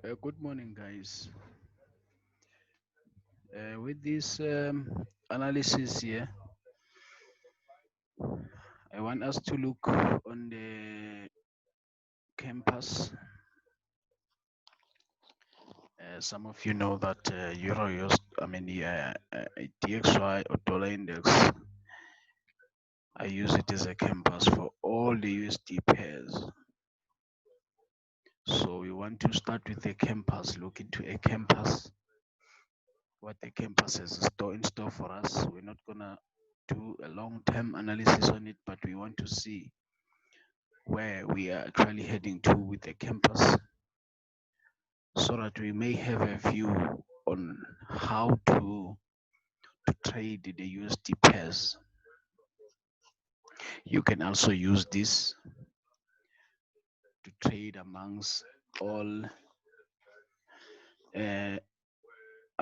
Good morning, guys. With this analysis here, I want us to look on the campus. Some of you know that DXY or dollar index. I use it as a campus for all the USD pairs. So we want to start with the campus. Look into a campus. What the campus has in store for us. We're not gonna do a long-term analysis on it, but we want to see where we are actually heading to with the campus so that we may have a view on how to trade the USD pairs. You can also use this to trade amongst all. Uh,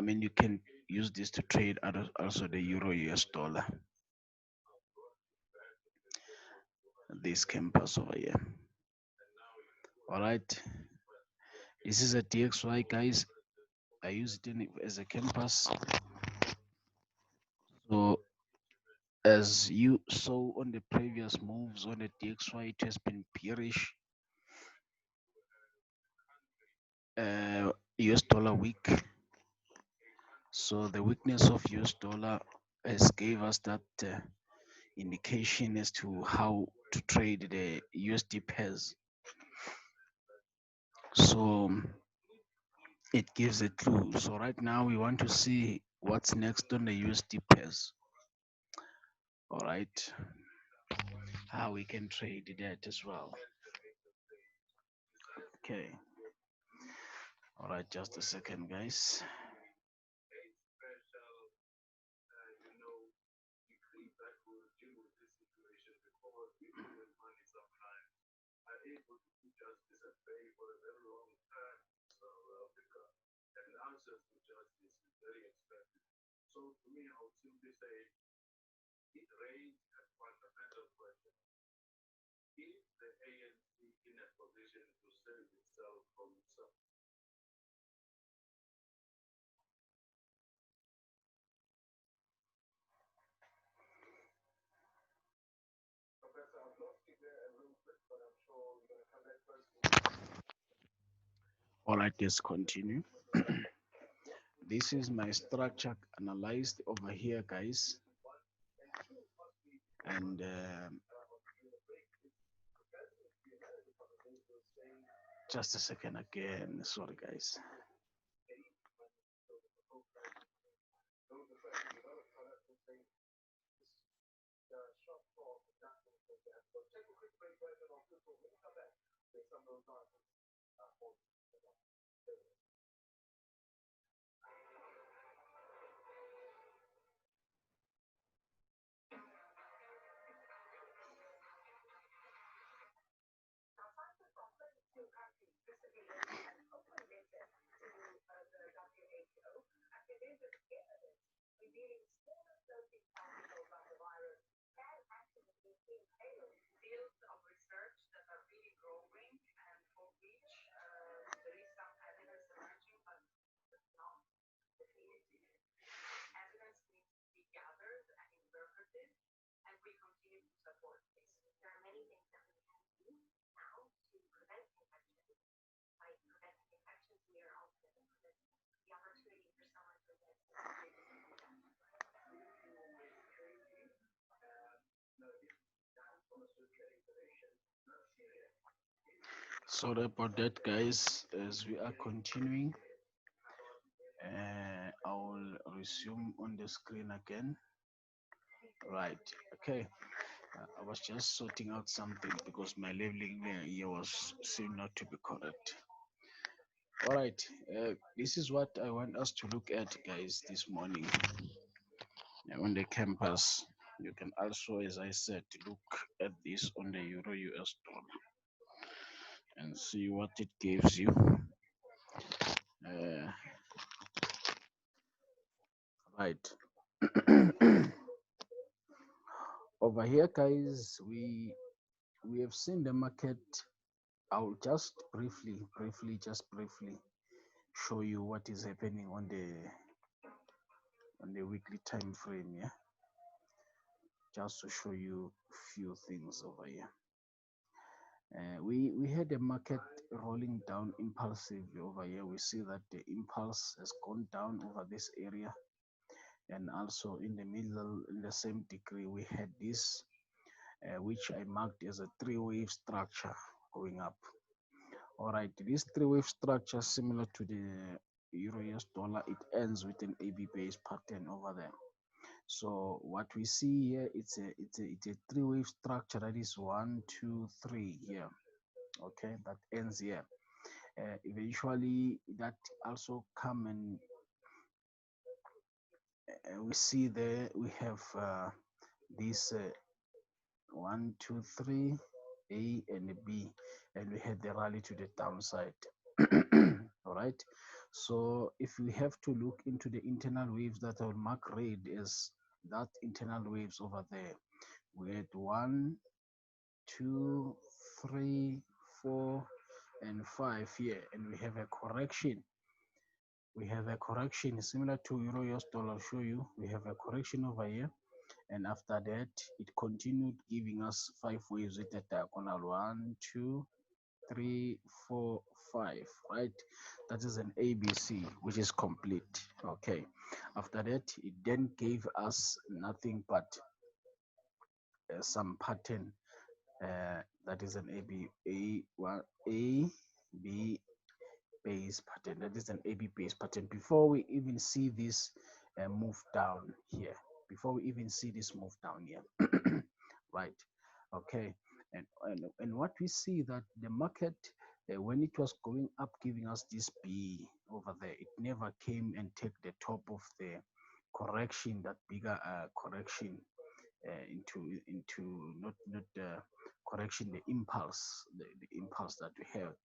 you can use this to trade also the Euro US dollar. This campus over here. All right. This is a DXY, guys. I use it as a campus. So as you saw on the previous moves on the DXY, it has been bearish. US dollar weak. So the weakness of US dollar has gave us that indication as to how to trade the USD pairs. So it gives a clue. So right now we want to see what's next on the USD pairs. All right, how we can trade that as well. Okay. All right, just a second, guys. All right, let's continue. This is my structure analyzed over here, guys. And just a second again. Sorry, guys. Sorry about that, guys. As we are continuing, I'll resume on the screen again. Right. Okay. I was just sorting out something because my labeling here was seemed not to be correct. All right. This is what I want us to look at, guys, this morning on the campus. You can also, as I said, look at this on the Euro US dollar and see what it gives you. Uh, right. Over here, guys, we have seen the market. I'll just briefly, just briefly. show you what is happening on the weekly time frame. Yeah, just to show you few things over here. We had a market rolling down impulsively over here. We see that the impulse has gone down over this area, and also in the middle, in the same degree, we had this, which I marked as a three-wave structure going up. All right, this three-wave structure, similar to the Euro-US dollar, it ends with an AB-based pattern over there. So what we see here, it's a three-wave structure that is 1, 2, 3 here. Okay, that ends here. Eventually, that also come and we see there we have this 1, 2, 3, A and B, and we had the rally to the downside. All right. So if we have to look into the internal waves that I will mark red as that internal waves over there, we had 1, 2, 3, 4, and 5 here, and we have a correction. We have a correction similar to Euro US dollar. I'll show you. We have a correction over here, and after that, it continued giving us 5 waves with a diagonal 1, 2, 3, 4, 5. Right? That is an ABC, which is complete. Okay. After that, it then gave us nothing but some pattern. That is an A B base pattern. That is an AB base pattern. Before we even see this move down here, before we even see this move down here, right? Okay, and what we see that the market when it was going up, giving us this B over there, it never came and take the top of the correction, that bigger correction into not correction, the impulse, the impulse that we have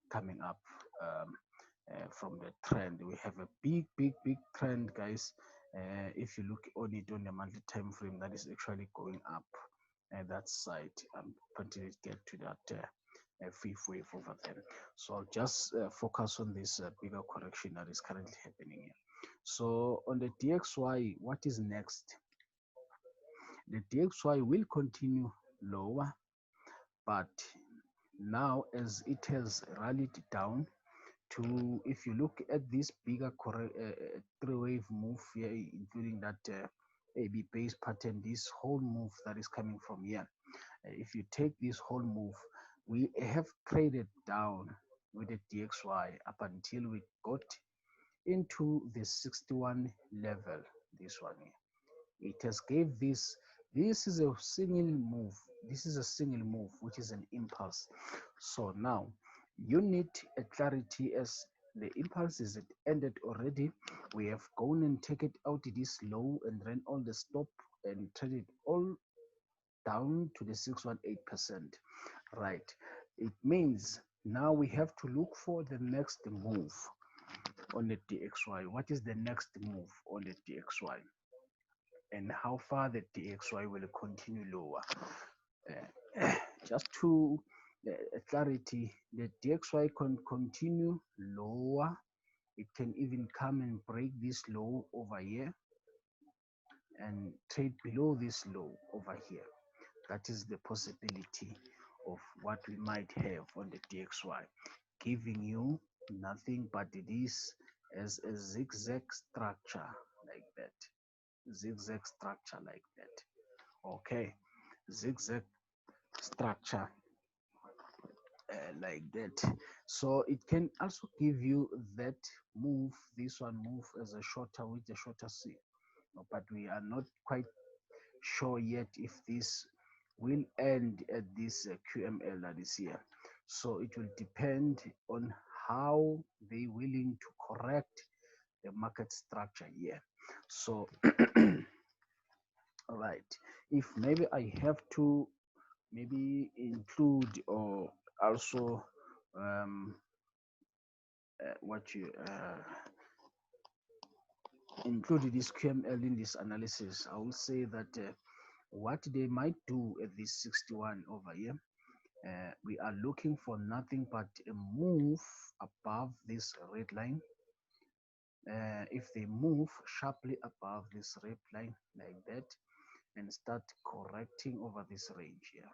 coming up from the trend. We have a big trend, guys. If you look on it on the monthly time frame, that is actually going up that side until it get to that fifth wave over there. So I'll just focus on this bigger correction that is currently happening here. So on the DXY, what is next? The DXY will continue lower, but now as it has rallied down to, if you look at this bigger three-wave move here, including that AB base pattern, this whole move that is coming from here, if you take this whole move, we have traded down with the DXY up until we got into the 61 level, this one here. It has gave this is a single move, this is a single move, which is an impulse. So now you need a clarity as the impulse is ended already. We have gone and take it out this low and ran all the stop and traded all down to the 618%, right? It means now we have to look for the next move on the DXY. What is the next move on the DXY? And how far the DXY will continue lower. Just to clarity, the DXY can continue lower. It can even come and break this low over here and trade below this low over here. That is the possibility of what we might have on the DXY, giving you nothing but this as a zigzag structure like that. Zigzag structure like that. Okay, zigzag structure like that. So it can also give you that move, this one move as a shorter with a shorter C, but we are not quite sure yet if this will end at this QML that is here. So it will depend on how they willing to correct the market structure here. So all right, if maybe I have to maybe include or also what you include this QML in this analysis, I will say that what they might do at this 61 over here, We are looking for nothing but a move above this red line. If they move sharply above this red line like that and start correcting over this range here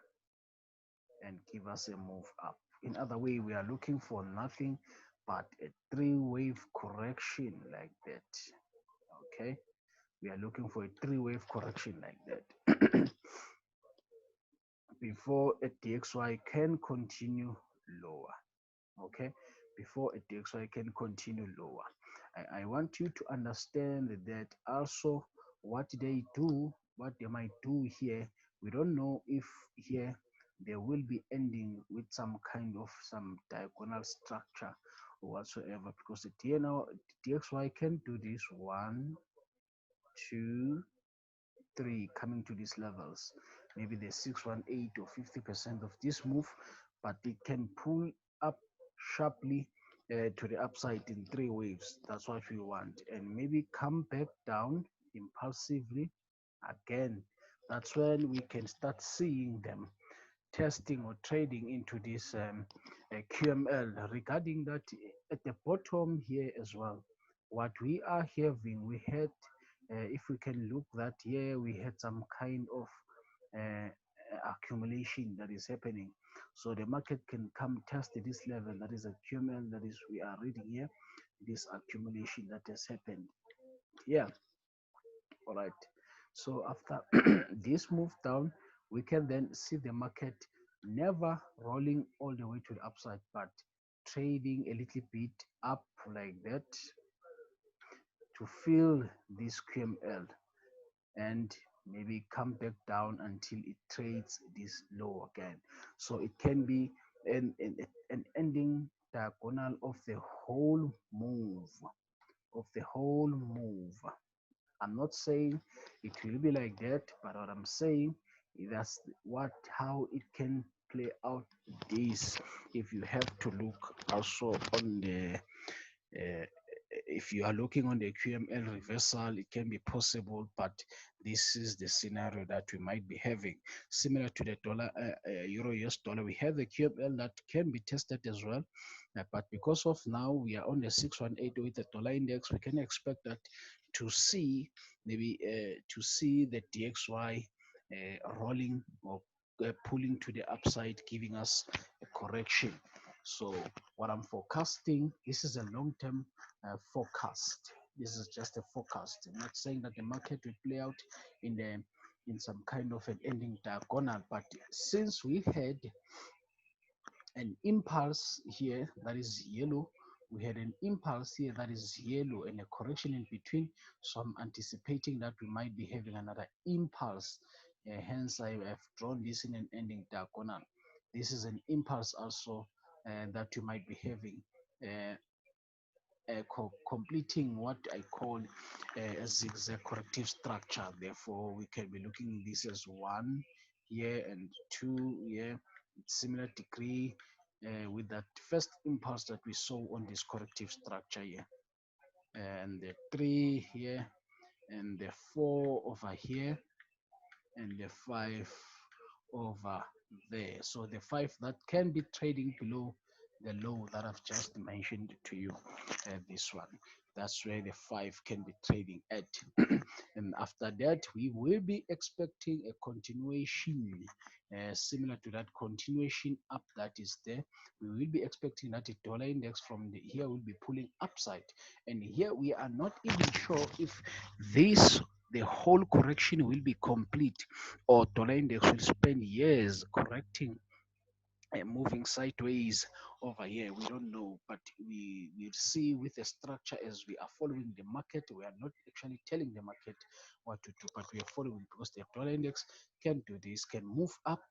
and give us a move up. In other way, we are looking for nothing but a three-wave correction like that. Okay, we are looking for a three-wave correction like that before a DXY can continue lower. Okay, before a DXY can continue lower. I want you to understand that also what they do, what they might do here, we don't know if here they will be ending with some kind of some diagonal structure or whatsoever, because the DXY can do this 1, 2, 3 coming to these levels, maybe the 618 or 50% of this move, but it can pull up sharply to the upside in three waves. That's what we want, and maybe come back down impulsively again. That's when we can start seeing them testing or trading into this QML. Regarding that, at the bottom here as well, what we are having, we had, if we can look that here, we had some kind of accumulation that is happening. So the market can come test this level, that is a QML, that is we are reading here, this accumulation that has happened. Yeah, all right. So after this move down, we can then see the market never rolling all the way to the upside, but trading a little bit up like that to fill this QML and maybe come back down until it trades this low again. So it can be an ending diagonal of the whole move, of the whole move. I'm not saying it will be like that, but what I'm saying is that's what how it can play out this. If you have to look also on the if you are looking on the QML reversal, it can be possible, but this is the scenario that we might be having. Similar to the dollar, euro US dollar, we have the QML that can be tested as well. But because of now we are on the 618 with the dollar index, we can expect that to see maybe to see the DXY rolling or pulling to the upside, giving us a correction. So what I'm forecasting, this is a long-term forecast. This is just a forecast. I'm not saying that the market will play out in the in some kind of an ending diagonal, but since we had an impulse here that is yellow, we had an impulse here that is yellow and a correction in between, so I'm anticipating that we might be having another impulse. Hence I have drawn this in an ending diagonal. This is an impulse also that you might be having, completing what I call a zigzag corrective structure. Therefore, we can be looking at this as 1 here and 2 here, similar degree with that first impulse that we saw on this corrective structure here, and the 3 here, and the 4 over here, and the 5 over there. So the 5 that can be trading below the low that I've just mentioned to you, this one. That's where the 5 can be trading at. And after that, we will be expecting a continuation, similar to that continuation up that is there. We will be expecting that the dollar index from the here will be pulling upside. And here we are not even sure if this the whole correction will be complete, or dollar index will spend years correcting and moving sideways over here. We don't know, but we will see with the structure as we are following the market. We are not actually telling the market what to do, but we are following, because the dollar index can do this, can move up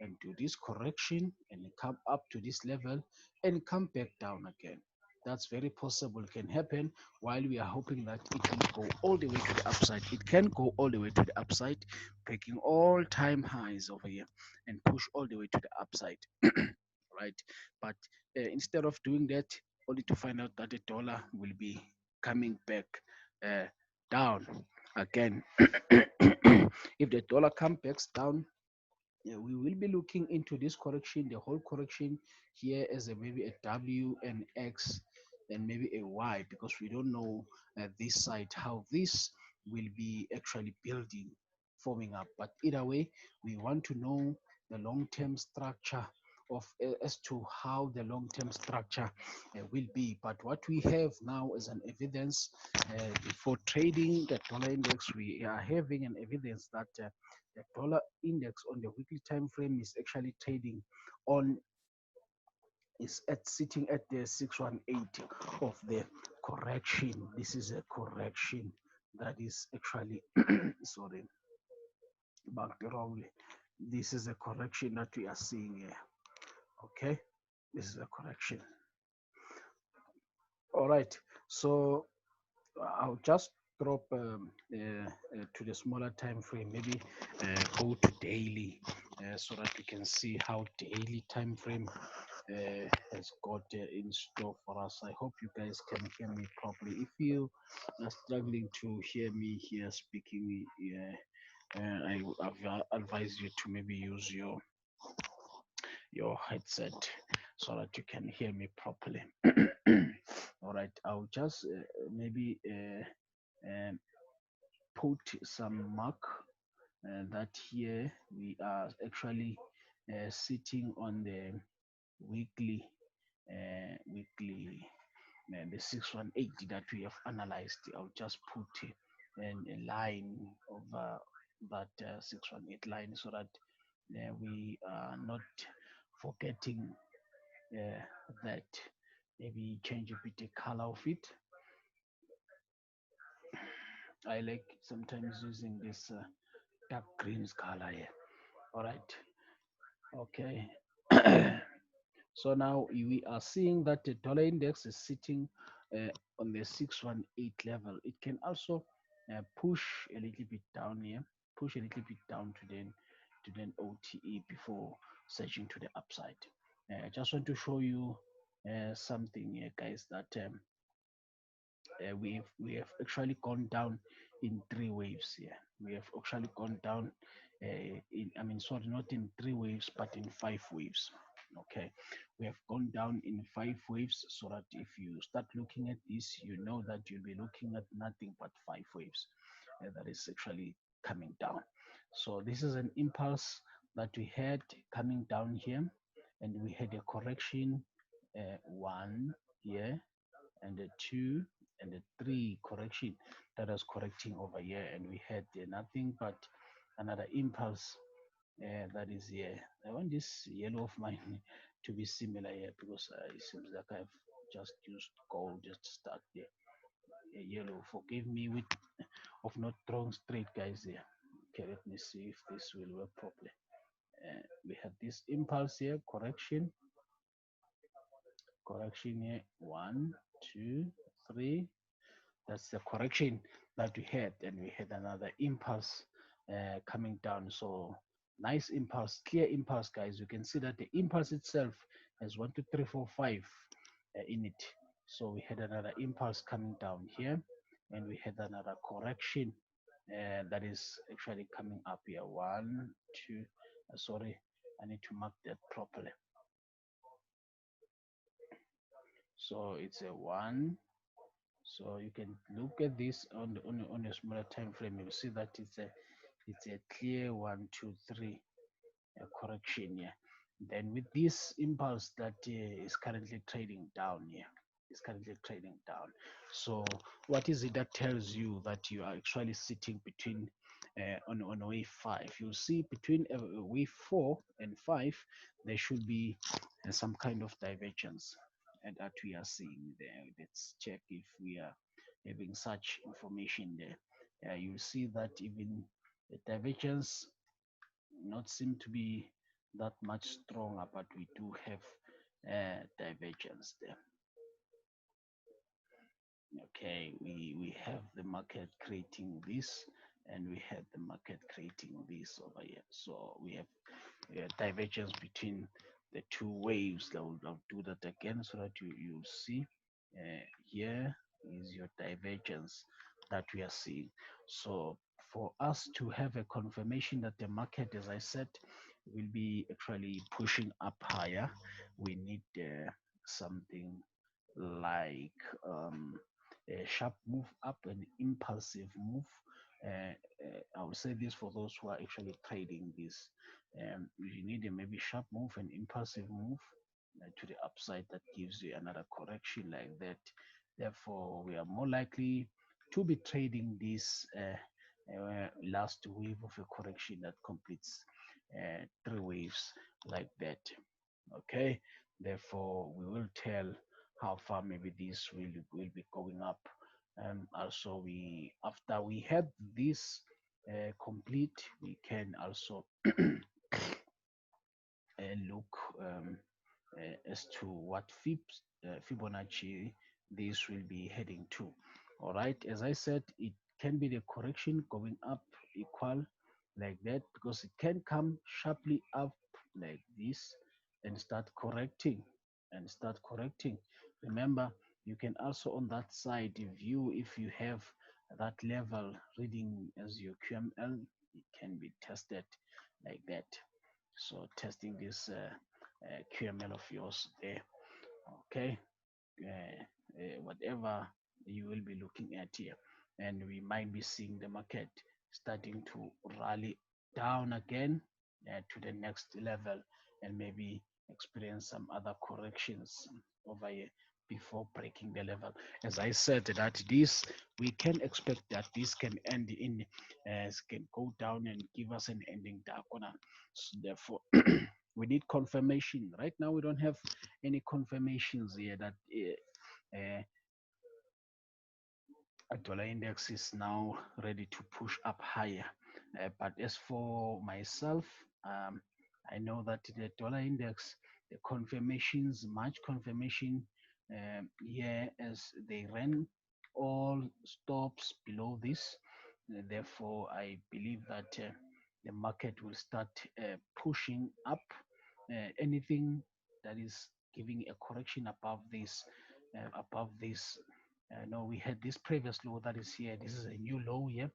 and do this correction and come up to this level and come back down again. That's very possible, can happen, while we are hoping that it will go all the way to the upside. It can go all the way to the upside, breaking all time highs over here and push all the way to the upside. Right, but instead of doing that, only to find out that the dollar will be coming back uh, down again. If the dollar comes back down we will be looking into this correction, the whole correction here as a maybe a W and X and maybe a Y, because we don't know this side how this will be actually building, forming up. But either way, we want to know the long-term structure of as to how the long-term structure will be. But what we have now as an evidence for trading the dollar index, we are having an evidence that the dollar index on the weekly time frame is actually trading on is at sitting at the 618 of the correction. This is a correction that is actually sorry, back wrongly. This is a correction that we are seeing here. Okay, this is a correction. All right, so I'll just drop to the smaller time frame, maybe go to daily so that you can see how daily time frame has got in store for us. I hope you guys can hear me properly. If you are struggling to hear me here speaking, I would advise you to maybe use your headset so that you can hear me properly. All right, I'll just maybe um, put some mark that here we are actually sitting on the weekly weekly the 618 that we have analyzed. I'll just put a line over that 618 line so that we are not forgetting that. Maybe change a bit the color of it. I like sometimes using this dark greens color here. All right. Okay. So now we are seeing that the dollar index is sitting on the 618 level. It can also push a little bit down here, push a little bit down to then OTE before surging to the upside. I just want to show you something here, guys, that we have actually gone down in three waves here. We have actually gone down in, I mean, sorry, not in three waves, but in five waves. Okay, we have gone down in five waves, so that if you start looking at this, you know that you'll be looking at nothing but five waves that is actually coming down. So this is an impulse that we had coming down here, and we had a correction one here, and a two, and a three correction that was correcting over here, and we had nothing but another impulse that is here. I want this yellow of mine to be similar here, because it seems like I've just used gold just to start there. Yellow, forgive me with of not drawing straight, guys, here. Okay, let me see if this will work properly. We had this impulse here, correction here, one, two, three. That's the correction that we had, and we had another impulse coming down. So nice impulse, clear impulse, guys. You can see that the impulse itself has 1, 2, 3, 4, 5 in it. So we had another impulse coming down here, and we had another correction that is actually coming up here. One, two. Sorry, I need to mark that properly. So it's a one. So you can look at this on a smaller time frame. You see that it's a clear 1, 2, 3 correction here. Then with this impulse that is currently trading down here, is currently trading down. So what is it that tells you that you are actually sitting between on wave five? You see between wave 4 and 5, there should be some kind of divergence and that we are seeing there. Let's check if we are having such information there. You see that even the divergence not seem to be that much stronger, but we do have divergence there. Okay, we have the market creating this, and we have the market creating this over here. So we have divergence between the two waves. I'll do that again so that you see. Here is your divergence that we are seeing. So for us to have a confirmation that the market, as I said, will be actually pushing up higher. We need something like a sharp move up, an impulsive move. I would say this for those who are actually trading this. You need a maybe sharp move, an impulsive move to the upside that gives you another correction like that. Therefore, we are more likely to be trading this last wave of a correction that completes three waves like that. Okay, therefore we will tell how far maybe this will be going up. Also, we after we have this complete, we can also look as to what Fibonacci this will be heading to. All right, as I said, it can be the correction going up equal like that, because it can come sharply up like this and start correcting Remember, you can also on that side view if you have that level reading as your QML. It can be tested like that. So testing this QML of yours there. Okay, whatever you will be looking at here, and we might be seeing the market starting to rally down again to the next level, and maybe experience some other corrections over here before breaking the level. As I said, that this we can expect that this can end in can go down and give us an ending diagonal. So therefore we need confirmation. Right now we don't have any confirmations here that uh, a dollar index is now ready to push up higher. But as for myself, I know that the dollar index, the confirmations, much confirmation here as they ran all stops below this. Therefore, I believe that the market will start pushing up anything that is giving a correction above this. No, we had this previous low that is here. This is a new low here.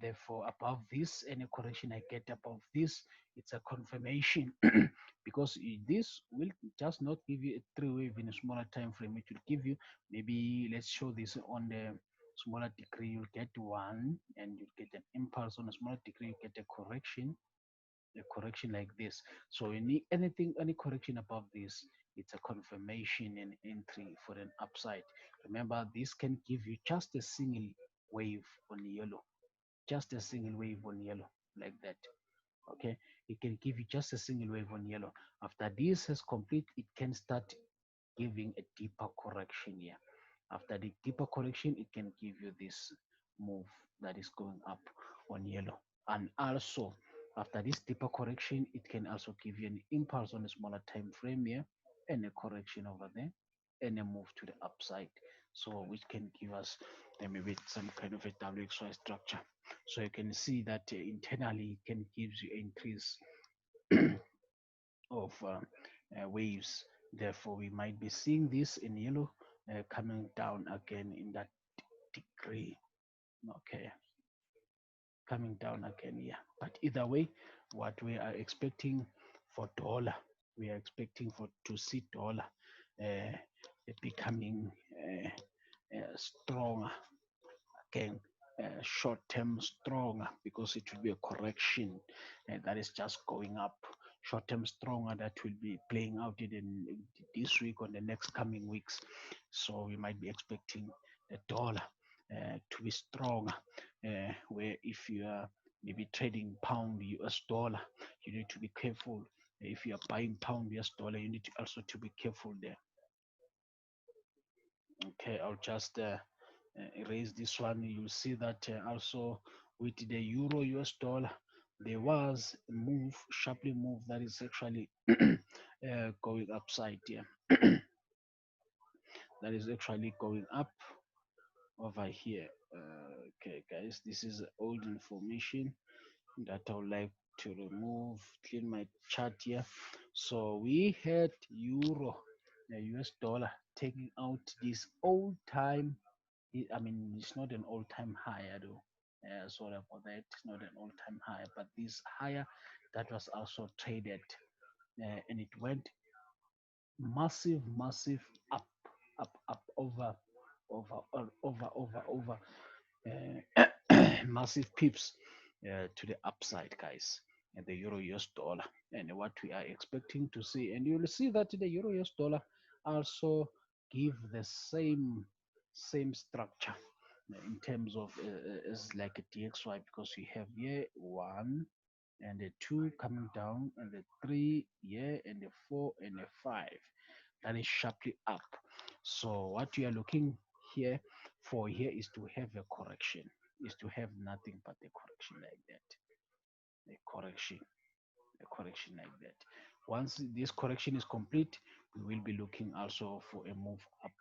Therefore, above this, any correction I get above this, it's a confirmation because this will just not give you a three wave in a smaller time frame. It will give you maybe, let's show this on the smaller degree. You'll get one, and you'll get an impulse on a smaller degree. You get a correction like this. So any correction above this, it's a confirmation and entry for an upside. Remember, this can give you just a single wave on yellow, just a single wave on yellow like that. Okay, it can give you just a single wave on yellow. After this has complete, it can start giving a deeper correction here. After the deeper correction, it can give you this move that is going up on yellow. And also, after this deeper correction, it can also give you an impulse on a smaller time frame here, and a correction over there, and a move to the upside. So, which can give us maybe some kind of a WXY structure. So you can see that internally it can gives you increase of waves. Therefore, we might be seeing this in yellow coming down again in that degree. Okay, coming down again here. But either way, what we are expecting for dollar, we are expecting for to see dollar uh, becoming stronger again, short term stronger, because it will be a correction that is just going up. Short term stronger, that will be playing out in this week or the next coming weeks. So we might be expecting the dollar to be stronger, where if you are maybe trading pound US dollar, you need to be careful. If you are buying pound US dollar, you need to also to be careful there. Okay, I'll just erase this one. You'll see that also with the euro US dollar, there was a move, sharply move, that is actually going upside here. That is actually going up over here. Okay, guys, this is old information that I would like to remove, clean my chart here. So we had euro, the US dollar, taking out this old time. I mean, it's not an all-time high though. Sorry about that. It's not an all-time high, but this higher that was also traded, and it went massive up, up over massive pips to the upside, guys, and the euro US dollar, and what we are expecting to see. And you'll see that the euro US dollar also give the same structure in terms of as like a DXY, because we have here one and the two coming down, and the three here, and the four and the five that is sharply up. So what we are looking here for here is to have a correction, is to have nothing but a correction like that, a correction, a correction like that. Once this correction is complete, we will be looking also for a move up,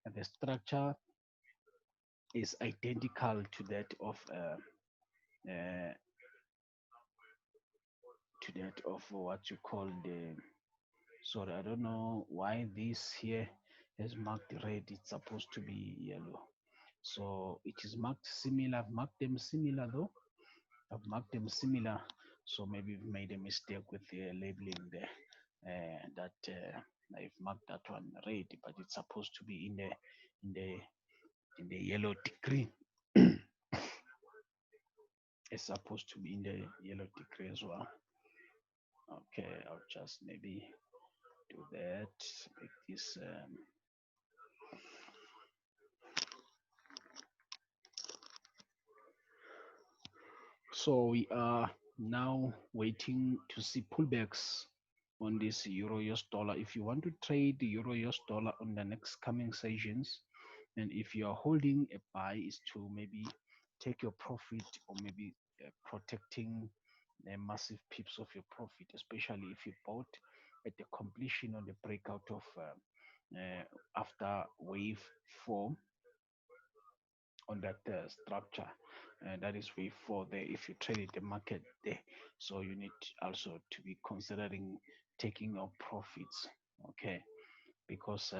and the structure is identical to that of uh, what you call the, sorry, I don't know why this here is marked red, it's supposed to be yellow. So it is marked similar. I've marked them similar though. I've marked them similar. So maybe we've made a mistake with the labeling there. That I've marked that one red, but it's supposed to be in the in the yellow degree. It's supposed to be in the yellow degree as well. Okay, I'll just maybe do that. Make this. So we are now waiting to see pullbacks on this euro US dollar. If you want to trade the euro US dollar on the next coming sessions, and if you are holding a buy, is to maybe take your profit, or maybe protecting the massive pips of your profit, especially if you bought at the completion of the breakout of after wave 4 on that structure. That is way for there if you trade the market there. So you need also to be considering taking your profits, okay? Because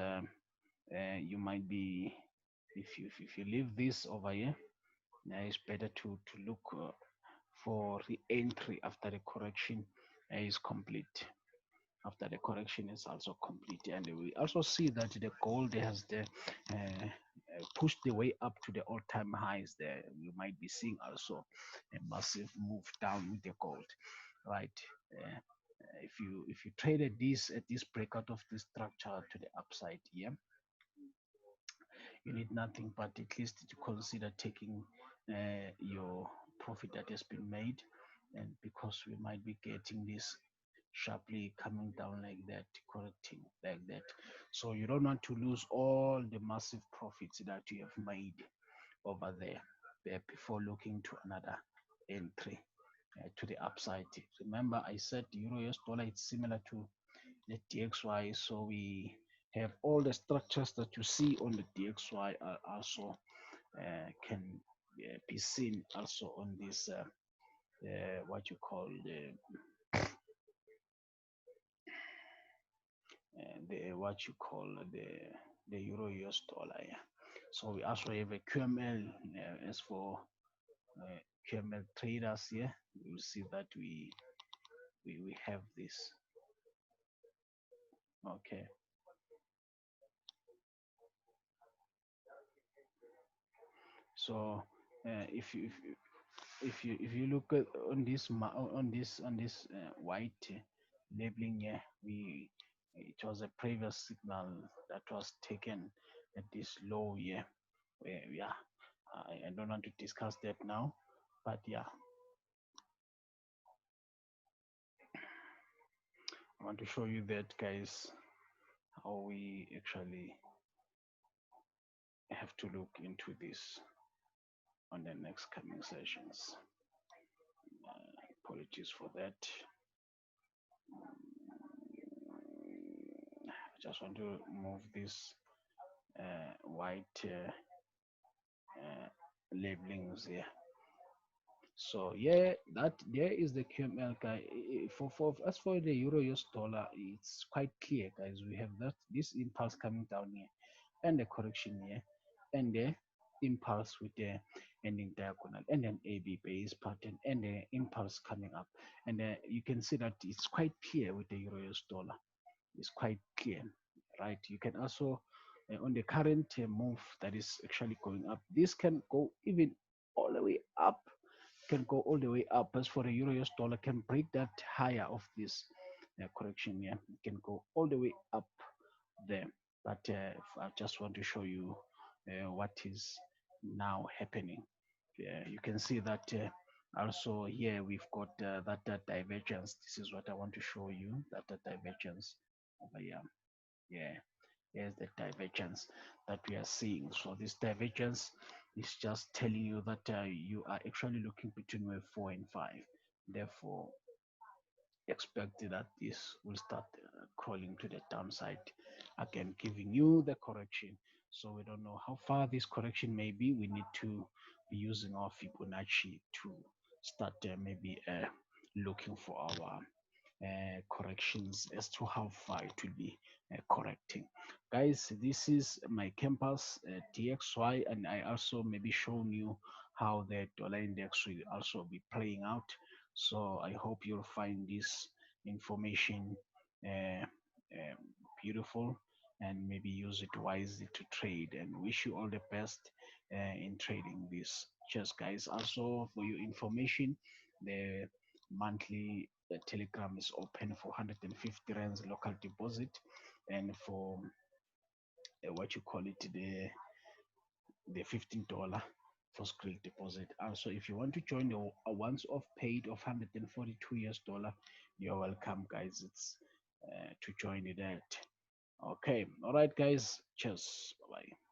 you might be, if you leave this over here, it's better to look for re-entry after the correction is complete, after the correction is also complete. And we also see that the gold has the pushed the way up to the all-time highs there. You might be seeing also a massive move down with the gold, right? If you traded this at this breakout of this structure to the upside, yeah, you need nothing but at least to consider taking your profit that has been made, and because we might be getting this sharply coming down like that, correcting like that. So you don't want to lose all the massive profits that you have made over there before looking to another entry to the upside. Remember, I said euro US dollar, it's similar to the DXY. So we have all the structures that you see on the DXY are also can be seen also on this what you call the what you call the euro US dollar. Yeah. So we also have a QML. As for QML traders here, you will see that we have this. Okay. So if you look at on this on this white labeling here, we it was a previous signal that was taken at this low here. Where, yeah, I don't want to discuss that now, but yeah, I want to show you that, guys, how we actually have to look into this on the next coming sessions. Apologies for that. I just want to move this white labelings here. So yeah, that there is the QML guy. For as for the euro US dollar, it's quite clear, guys. We have that this impulse coming down here, and the correction here, and impulse with the ending diagonal, and then AB base pattern, and the impulse coming up. And you can see that it's quite clear with the euro US dollar. It's quite clear, right? You can also on the current move that is actually going up, this can go even all the way up, can go all the way up. As for the euro US dollar, can break that higher of this correction here. It can go all the way up there. But I just want to show you what is now happening. You can see that also here we've got that divergence. This is what I want to show you, that divergence over here. Yeah, here's the divergence that we are seeing. So this divergence is just telling you that you are actually looking between wave 4 and 5. Therefore, expect that this will start crawling to the downside again, giving you the correction. So we don't know how far this correction may be. We need to be using our Fibonacci to start maybe looking for our corrections as to how far it will be correcting. Guys, this is my campus DXY, and I also maybe shown you how the dollar index will also be playing out. So I hope you'll find this information uh, um, beautiful, and maybe use it wisely to trade, and wish you all the best in trading this. Cheers, guys. Also, for your information, the monthly Telegram is open for 150 rands local deposit, and for what you call it, the $15 for skrill deposit. Also, if you want to join the a once off paid of 142 US dollar, you're welcome, guys. It's to join it at. Okay, all right, guys. Cheers. Bye bye.